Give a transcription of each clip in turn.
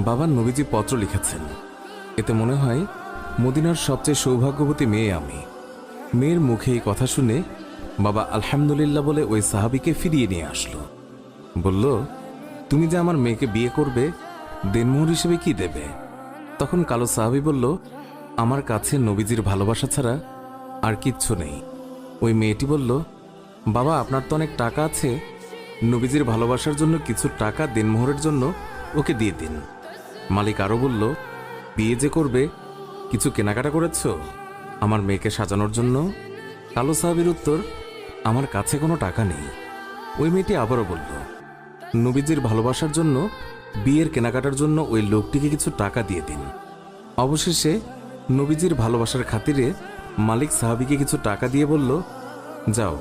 বাবা নবীজি পত্র লিখেছেন, এতে মনে হয় মদিনার সবচেয়ে সৌভাগ্যবতী মেয়ে আমি। মেয়ের মুখে এই কথা শুনে বাবা আলহামদুলিল্লাহ বলে ওই সাহাবীকে ফিরিয়ে নিয়ে আসলো। বলল, তুমি যে আমার মেয়েকে বিয়ে করবে, দেনমোহর হিসেবে কি দেবে? তখন কালো সাহাবী বলল, আমার কাছে নবীজির ভালোবাসা ছাড়া আর কিচ্ছু নেই। ওই মেয়েটি বলল, বাবা আপনার তো অনেক টাকা আছে, নবীজির ভালোবাসার জন্য কিছু টাকা দেনমোহরের জন্য ওকে দিয়ে দিন। মালিক আরও বলল, বিয়ে যে করবে, কিছু কেনাকাটা করেছ আমার মেয়েকে সাজানোর জন্য? কালো সাহাবীর উত্তর, আমার কাছে কোনো টাকা নেই। ওই মেয়েটি আবারও বলল, নবীজির ভালোবাসার জন্য বিয়ের কেনাকাটার জন্য ওই লোকটিকে কিছু টাকা দিয়ে দিন। অবশেষে নবীজির ভালোবাসার খাতিরে মালিক সাহাবীকে কিছু টাকা দিয়ে বলল, যাও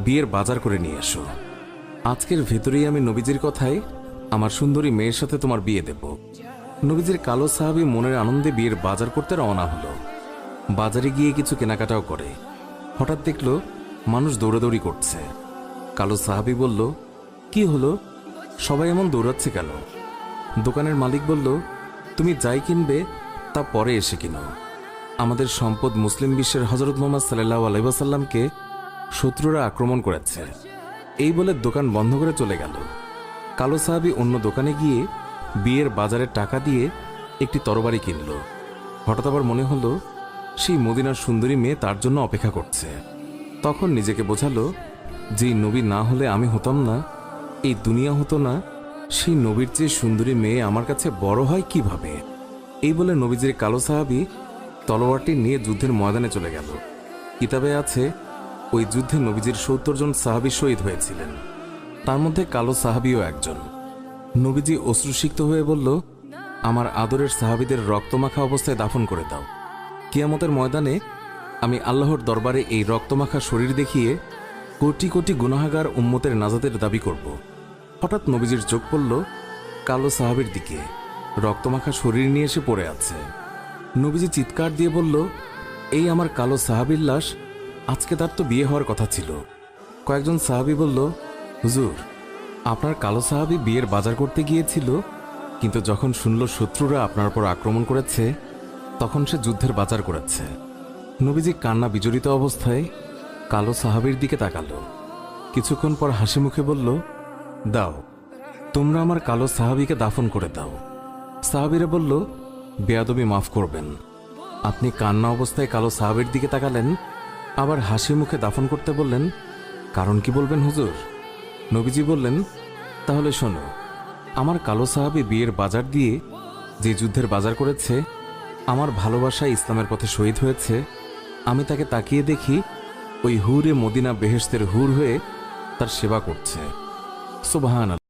বিয়ের বাজার করে নিয়ে এসো। আজকের ভেতরেই আমি নবীজির কথায় আমার সুন্দরী মেয়ের সাথে তোমার বিয়ে দেব। নবীজির কালো সাহাবী মনের আনন্দে বিয়ের বাজার করতে রওনা হলো। বাজারে গিয়ে কিছু কেনাকাটাও করে। হঠাৎ দেখলো মানুষ দৌড়াদৌড়ি করছে। কালো সাহাবী বলল, কি হলো, সবাই এমন দৌড়াচ্ছে কেন? দোকানের মালিক বলল, তুমি যাই কিনবে তা পরে এসে কিনো। আমাদের সম্পদ মুসলিম বিশ্বের হযরত মুহাম্মদ সাল্লাল্লাহু আলাইহি ওয়াসাল্লামকে শত্রুরা আক্রমণ করেছে। এই বলে দোকান বন্ধ করে চলে গেল। কালো সাহাবী অন্য দোকানে গিয়ে বিয়ের বাজারের টাকা দিয়ে একটি তরবারি কিনল। হঠাৎ আবার মনে হলো সেই মদিনার সুন্দরী মেয়ে তার জন্য অপেক্ষা করছে। তখন নিজেকে বোঝালো, যেই নবী না হলে আমি হতাম না, এই দুনিয়া হতো না, সেই নবীর চেয়ে সুন্দরী মেয়ে আমার কাছে বড় হয় কিভাবে? এই বলে নবীজির কালো সাহাবী তলোয়ারটি নিয়ে যুদ্ধের ময়দানে চলে গেল। কিতাবে আছে, ওই যুদ্ধে নবীজির ৭০ জন সাহাবী শহীদ হয়েছিলেন, তার মধ্যে কালো সাহাবীও একজন। নবীজি অশ্রুসিক্ত হয়ে বলল, আমার আদরের সাহাবীদের রক্তমাখা অবস্থায় দাফন করে দাও। কিয়ামতের ময়দানে আমি আল্লাহর দরবারে এই রক্তমাখা শরীর দেখিয়ে কোটি কোটি গুনাহগার উম্মতের নাজাতের দাবি করব। হঠাৎ নবীজির চোখ পড়ল কালো সাহাবীর দিকে, রক্তমাখা শরীর নিয়ে এসে পড়ে আছে। নবীজি চিৎকার দিয়ে বলল, এই আমার কালো সাহাবীর লাশ, আজকে তার তো বিয়ে হওয়ার কথা ছিল। কয়েকজন সাহাবী বলল, হুজুর, আপনার কালো সাহাবী বিয়ের বাজার করতে গিয়েছিল, কিন্তু যখন শুনল শত্রুরা আপনার উপর আক্রমণ করেছে, তখন সে যুদ্ধের বাজার করেছে। নবীজি কান্না বিজড়িত অবস্থায় কালো সাহাবীর দিকে তাকালো। কিছুক্ষণ পর হাসি মুখে বলল, দাও, তোমরা আমার কালো সাহাবীকে দাফন করে দাও। সাহাবীরা বলল, বেয়াদবি মাফ করবেন, আপনি কান্না অবস্থায় কালো সাহাবীর দিকে তাকালেন, আবার হাসি মুখে দাফন করতে বললেন, কারণ কি বলবেন হুজুর? নবীজি বললেন, তাহলে শোনো, আমার কালো সাহাবী বিয়ের বাজার দিয়ে যে যুদ্ধের বাজার করেছে, আমার ভালোবাসায় ইসলামের পথে শহীদ হয়েছে, আমি তাকে তাকিয়ে দেখি ওই হুরে মদিনা বেহেশতের হুর হয়ে তার সেবা করছে। সুবহানাল্লাহ।